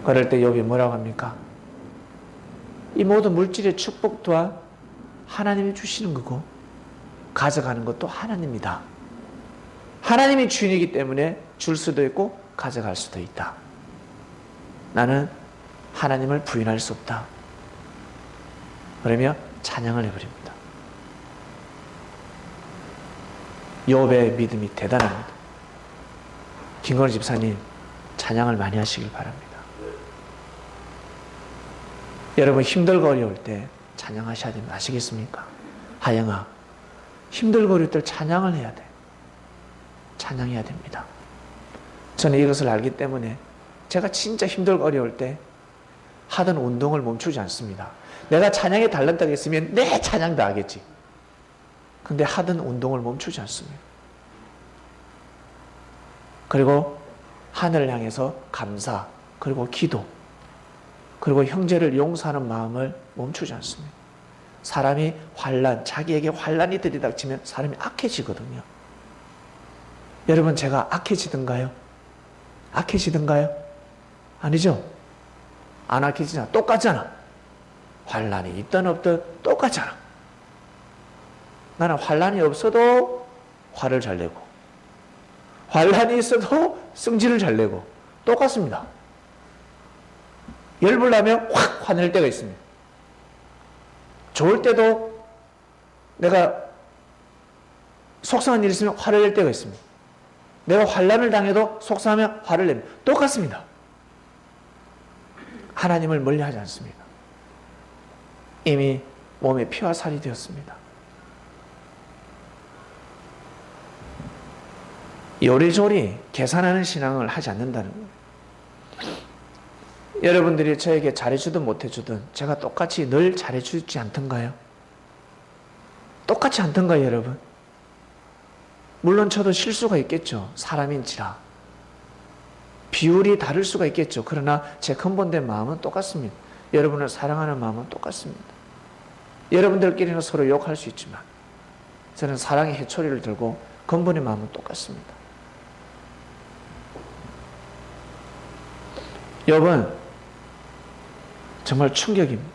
그럴 때 욥이 뭐라고 합니까? 이 모든 물질의 축복도와 하나님이 주시는 거고 가져가는 것도 하나님이다. 하나님이 주인이기 때문에 줄 수도 있고 가져갈 수도 있다. 나는 하나님을 부인할 수 없다. 그러며 찬양을 해버립니다. 욥의 믿음이 대단합니다. 김건희 집사님, 찬양을 많이 하시길 바랍니다. 여러분, 힘들고 어려울 때 찬양하셔야 됩니다. 아시겠습니까? 하영아, 힘들고 어려울 때 찬양을 해야 돼. 찬양해야 됩니다. 저는 이것을 알기 때문에 제가 진짜 힘들고 어려울 때 하던 운동을 멈추지 않습니다. 내가 찬양에 달란다고 했으면 내 찬양도 하겠지. 근데 하던 운동을 멈추지 않습니다. 그리고 하늘을 향해서 감사, 그리고 기도, 그리고 형제를 용서하는 마음을 멈추지 않습니다. 사람이 자기에게 환난이 들이닥치면 사람이 악해지거든요. 여러분, 제가 악해지던가요? 아니죠? 안 악해지잖아. 똑같잖아. 환난이 있든 없든 똑같잖아. 나는 환난이 없어도 화를 잘 내고, 환난이 있어도 성질을 잘 내고 똑같습니다. 열불 나면 확 화낼 때가 있습니다. 좋을 때도 내가 속상한 일이 있으면 화를 낼 때가 있습니다. 내가 환난을 당해도 속상하면 화를 냅니다. 똑같습니다. 하나님을 멀리하지 않습니다. 이미 몸에 피와 살이 되었습니다. 요리조리 계산하는 신앙을 하지 않는다는 거예요. 여러분들이 저에게 잘해주든 못해주든 제가 똑같이 늘 잘해주지 않던가요? 똑같이 않던가요, 여러분? 물론 저도 실수가 있겠죠. 사람인지라. 비율이 다를 수가 있겠죠. 그러나 제 근본된 마음은 똑같습니다. 여러분을 사랑하는 마음은 똑같습니다. 여러분들끼리는 서로 욕할 수 있지만 저는 사랑의 해초리를 들고 근본의 마음은 똑같습니다. 욥은 정말 충격입니다.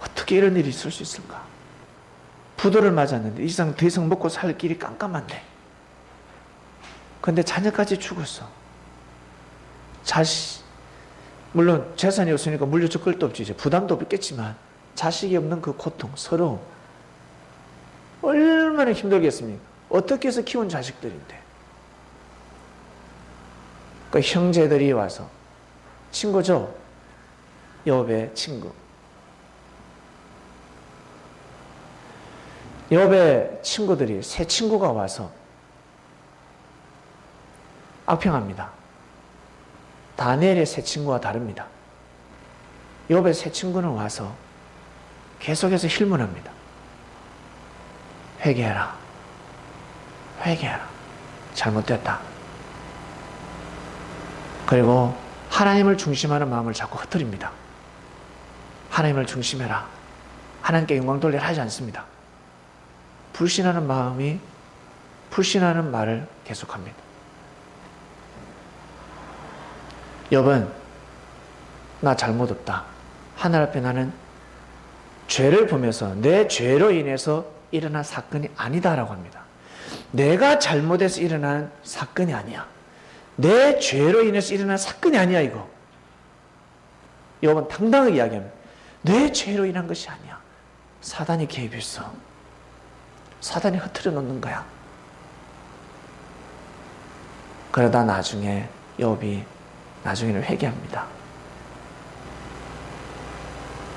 어떻게 이런 일이 있을 수 있을까? 부도를 맞았는데 더 이상 먹고 살 길이 깜깜한데, 근데 자녀까지 죽었어. 물론 재산이 없으니까 물려줄 것도 없지, 이제 부담도 없겠지만 자식이 없는 그 고통, 서러움, 얼마나 힘들겠습니까? 어떻게 해서 키운 자식들인데. 그 형제들이 와서, 친구죠, 욥의 친구. 욥의 친구들이, 세 친구가 와서 악평합니다. 다니엘의 세 친구와 다릅니다. 욥의 세 친구는 와서 계속해서 힐문합니다. 회개해라. 회개해라. 잘못됐다. 그리고 하나님을 중심하는 마음을 자꾸 흐트립니다. 하나님을 중심해라. 하나님께 영광 돌리라 하지 않습니다. 불신하는 말을 계속합니다. 욥은 나 잘못 없다. 하늘 앞에 나는 죄를 보면서 내 죄로 인해서 일어난 사건이 아니다라고 합니다. 내가 잘못해서 일어난 사건이 아니야. 내 죄로 인해서 일어난 사건이 아니야, 이거. 욥은 당당하게 이야기합니다. 내 죄로 인한 것이 아니야. 사단이 개입했어. 사단이 흐트려 놓는 거야. 그러다 나중에 욥이 나중에는 회개합니다.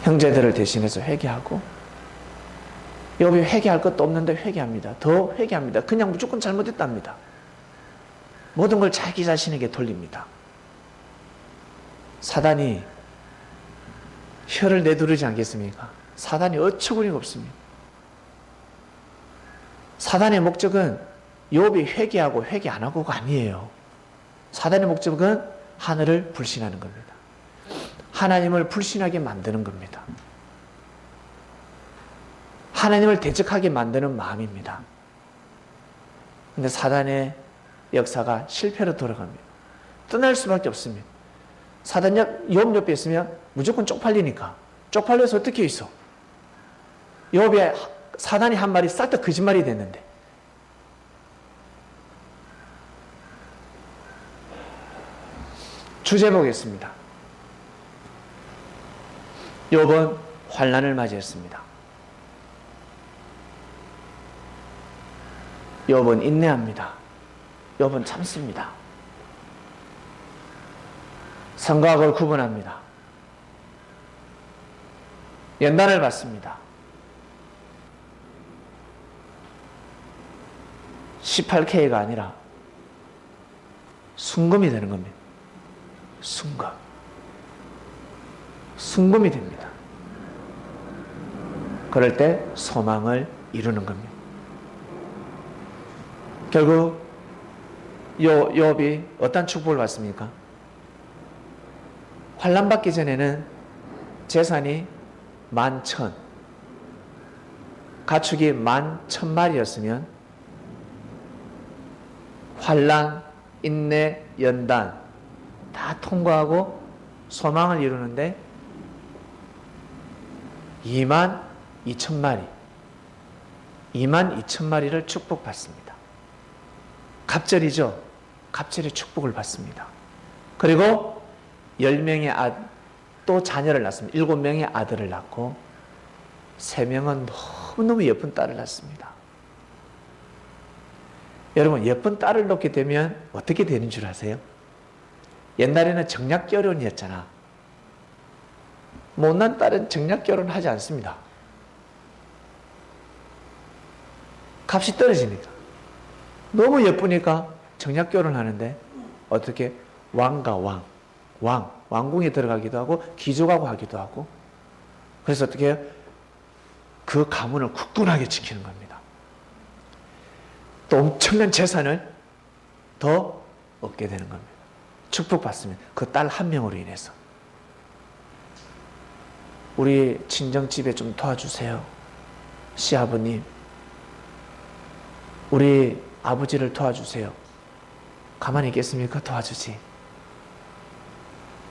형제들을 대신해서 회개하고, 욥이 회개할 것도 없는데 회개합니다. 더 회개합니다. 그냥 무조건 잘못했답니다. 모든 걸 자기 자신에게 돌립니다. 사단이 혀를 내두르지 않겠습니까? 사단이 어처구니가 없습니다. 사단의 목적은 욥이 회개하고 회개 안 하고가 아니에요. 사단의 목적은 하늘을 불신하는 겁니다. 하나님을 불신하게 만드는 겁니다. 하나님을 대적하게 만드는 마음입니다. 근데 사단의 역사가 실패로 돌아갑니다. 떠날 수밖에 없습니다. 욥 옆에 있으면 무조건 쪽팔리니까. 쪽팔려서 어떻게 있어? 욥의 사단이 한 말이 싹 다 거짓말이 됐는데. 주제 보겠습니다. 욥은 환난을 맞이했습니다. 욥은 인내합니다. 욥은 참습니다. 선과 악을 구분합니다. 연단을 받습니다. 18K가 아니라 순금이 되는 겁니다. 순금. 순금이 됩니다. 그럴 때 소망을 이루는 겁니다. 결국 욥이 어떤 축복을 받습니까? 환난 받기 전에는 재산이 11,000, 가축이 11,000마리였으면 환난, 인내, 연단 다 통과하고 소망을 이루는데 22,000마리, 22,000마리를 축복받습니다. 갑절이죠. 갑절의 축복을 받습니다. 그리고 10명의 또 자녀를 낳습니다. 7명의 아들을 낳고 3명은 너무너무 예쁜 딸을 낳습니다. 여러분, 예쁜 딸을 낳게 되면 어떻게 되는 줄 아세요? 옛날에는 정략결혼이었잖아. 못난 딸은 정략결혼 하지 않습니다. 값이 떨어지니까. 너무 예쁘니까 정략결혼 하는데 어떻게 왕과 왕궁에 들어가기도 하고 귀족하고 하기도 하고, 그래서 어떻게 해요? 그 가문을 굳건하게 지키는 겁니다. 또 엄청난 재산을 더 얻게 되는 겁니다. 축복받습니다. 그 딸 한 명으로 인해서. 우리 친정집에 좀 도와주세요. 시아버님, 우리 아버지를 도와주세요. 가만히 있겠습니까? 도와주지.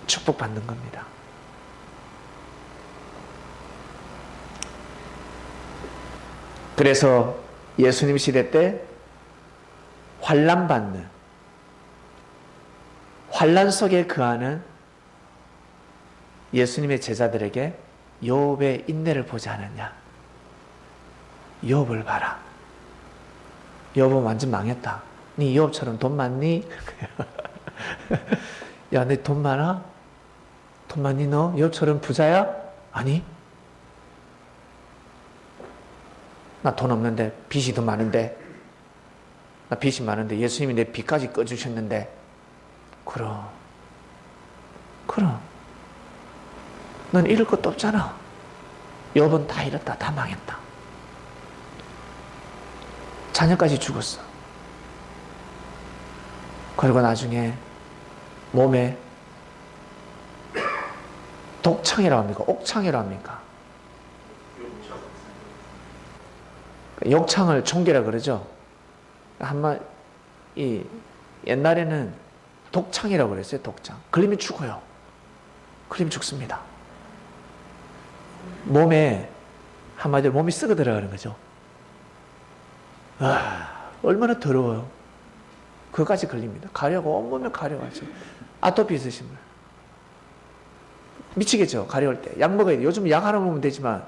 축복받는 겁니다. 그래서 예수님 시대 때 환난 속에 거하는 예수님의 제자들에게 욥의 인내를 보지 않았냐? 욥을 봐라. 욥은 완전 망했다. 네 욥처럼 돈 많니? 야, 내 돈 많아? 돈 많니 너? 욥처럼 부자야? 아니. 나 돈 없는데 빚이 더 많은데, 나 빚이 많은데 예수님이 내 빚까지 꺼주셨는데. 그럼 넌 잃을 것도 없잖아. 욥은 다 잃었다. 다 망했다. 자녀까지 죽었어. 그리고 나중에 몸에 독창이라고 합니까? 옥창이라고 합니까? 욕창을 총기라 그러죠. 옛날에는 독창이라고 그랬어요. 독창. 걸리면 죽어요. 걸리면 죽습니다. 몸에, 한마디로 몸이 썩어 들어가는 거죠. 얼마나 더러워요. 그거까지 걸립니다. 가려고, 온몸에 가려가지고. 아토피 있으신 분. 미치겠죠. 가려울 때. 약 먹어야 돼. 요즘 약 하나 먹으면 되지만,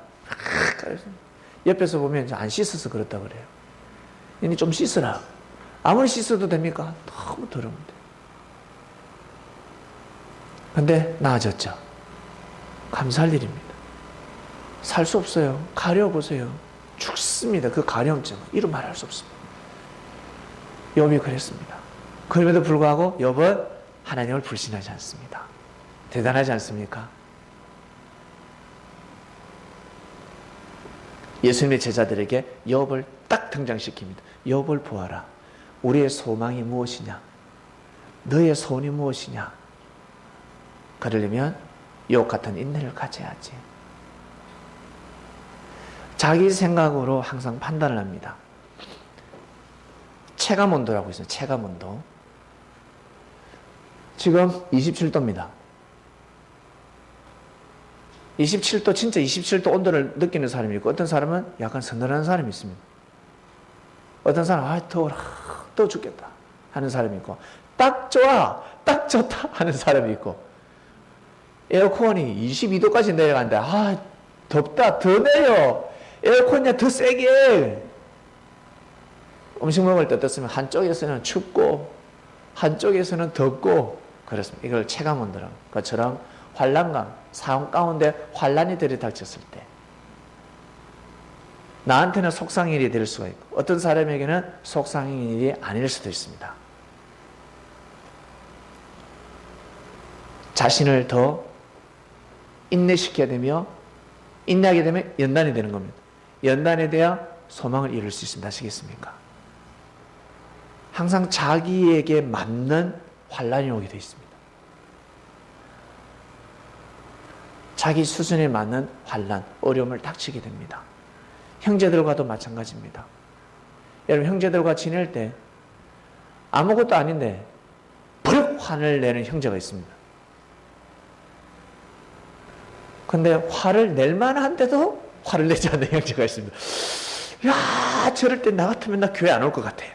옆에서 보면 안 씻어서 그렇다 그래요. 이니 좀 씻으라. 아무리 씻어도 됩니까? 너무 더러운데. 근데 나아졌죠. 감사할 일입니다. 살 수 없어요. 가려보세요. 죽습니다. 그 가려움증. 이루 말할 수 없습니다. 욥이 그랬습니다. 그럼에도 불구하고 욥은 하나님을 불신하지 않습니다. 대단하지 않습니까? 예수님의 제자들에게 욥을 딱 등장시킵니다. 욥을 보아라. 우리의 소망이 무엇이냐? 너의 소원이 무엇이냐? 그러려면 욥 같은 인내를 가져야지. 자기 생각으로 항상 판단을 합니다. 체감온도라고 있어요. 체감온도. 지금 27도입니다. 27도, 진짜 27도 온도를 느끼는 사람이 있고, 어떤 사람은 약간 서늘한 사람이 있습니다. 어떤 사람은 더워라, 더워 죽겠다 하는 사람이 있고, 딱 좋아, 딱 좋다 하는 사람이 있고, 에어컨이 22도까지 내려간다. 덥다, 더 내려. 에어컨이야 더 세게. 음식 먹을 때 어떻습니까? 한쪽에서는 춥고 한쪽에서는 덥고 그렇습니다. 이걸 체감온도라고. 그처럼 환난감, 상황 가운데 환난이 들이닥쳤을 때 나한테는 속상한 일이 될 수가 있고, 어떤 사람에게는 속상한 일이 아닐 수도 있습니다. 자신을 더 인내시켜야 되며, 인내하게 되면 연단이 되는 겁니다. 연단에 대해 소망을 이룰 수 있습니다. 아시겠습니까? 항상 자기에게 맞는 환란이 오게 되어 있습니다. 자기 수준에 맞는 환란, 어려움을 닥치게 됩니다. 형제들과도 마찬가지입니다. 여러분, 형제들과 지낼 때 아무것도 아닌데 버럭 화를 내는 형제가 있습니다. 근데 화를 낼 만한데도 화를 내지 않는 형제가 있습니다. 야, 저럴 때 나 같으면 나 교회 안 올 것 같아.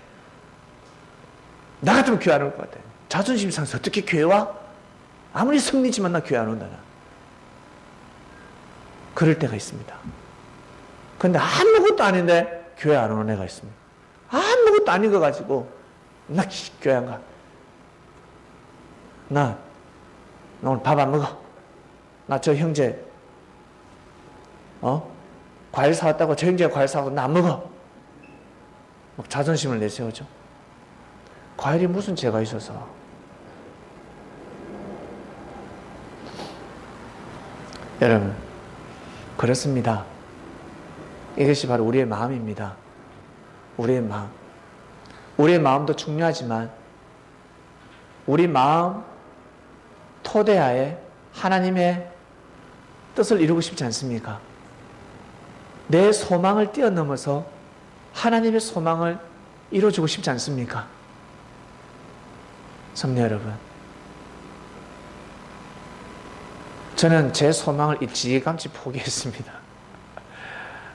나 같으면 교회 안 올 것 같아. 자존심 상해서 어떻게 교회 와? 아무리 성리지만 나 교회 안 온다. 나. 그럴 때가 있습니다. 근데 아무것도 아닌데 교회 안 오는 애가 있습니다. 아무것도 아닌 거 가지고 나 교회 안 가. 나 오늘 밥 안 먹어. 나 저 형제 과일 사왔다고 저 형제가 과일 사와도 나 안 먹어. 막 자존심을 내세우죠. 과일이 무슨 죄가 있어서. 여러분, 그렇습니다. 이것이 바로 우리의 마음입니다. 우리의 마음. 우리의 마음도 중요하지만 우리 마음 토대하에 하나님의 뜻을 이루고 싶지 않습니까? 내 소망을 뛰어넘어서 하나님의 소망을 이루어주고 싶지 않습니까? 성도 여러분, 저는 제 소망을 일찌감치 포기했습니다.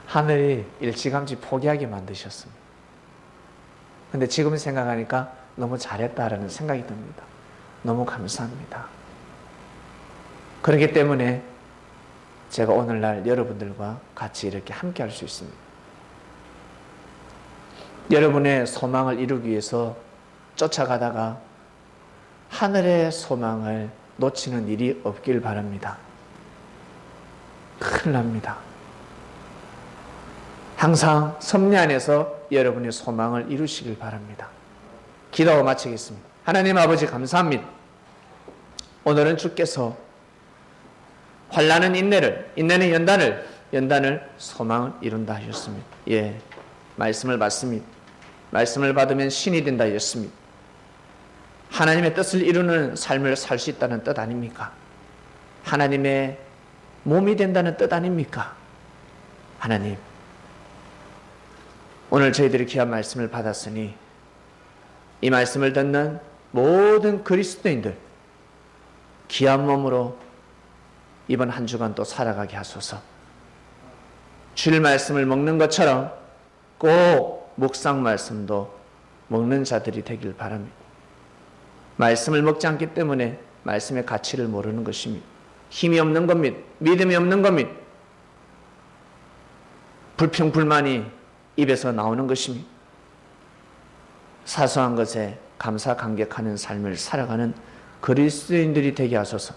하늘이 일찌감치 포기하게 만드셨습니다. 근데 지금 생각하니까 너무 잘했다라는 생각이 듭니다. 너무 감사합니다. 그렇기 때문에 제가 오늘날 여러분들과 같이 이렇게 함께 할 수 있습니다. 여러분의 소망을 이루기 위해서 쫓아가다가 하늘의 소망을 놓치는 일이 없길 바랍니다. 큰일 납니다. 항상 섭리 안에서 여러분의 소망을 이루시길 바랍니다. 기도하고 마치겠습니다. 하나님 아버지 감사합니다. 오늘은 주께서 환난은 인내를, 인내는 연단을, 연단을 소망을 이룬다 하셨습니다. 예, 말씀을 받습니다. 말씀을 받으면 신이 된다 하셨습니다. 하나님의 뜻을 이루는 삶을 살 수 있다는 뜻 아닙니까? 하나님의 몸이 된다는 뜻 아닙니까? 하나님, 오늘 저희들이 귀한 말씀을 받았으니 이 말씀을 듣는 모든 그리스도인들 귀한 몸으로 이번 한 주간 또 살아가게 하소서. 주일 말씀을 먹는 것처럼 꼭 묵상 말씀도 먹는 자들이 되길 바랍니다. 말씀을 먹지 않기 때문에 말씀의 가치를 모르는 것입니다. 힘이 없는 겁니다. 믿음이 없는 겁니다. 불평, 불만이 입에서 나오는 것입니다. 사소한 것에 감사, 감격하는 삶을 살아가는 그리스도인들이 되게 하소서.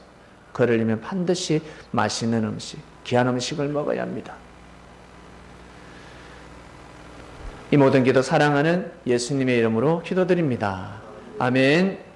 그러려면 반드시 맛있는 음식, 귀한 음식을 먹어야 합니다. 이 모든 기도 사랑하는 예수님의 이름으로 기도드립니다. 아멘.